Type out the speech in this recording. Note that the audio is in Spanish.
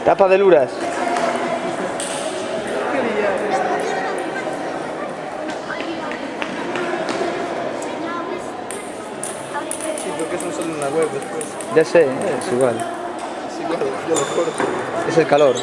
Tapa de luras. Sí, porque eso sale en la web después. Ya sé, es igual. Sí, claro, yo lo corto. Es el calor.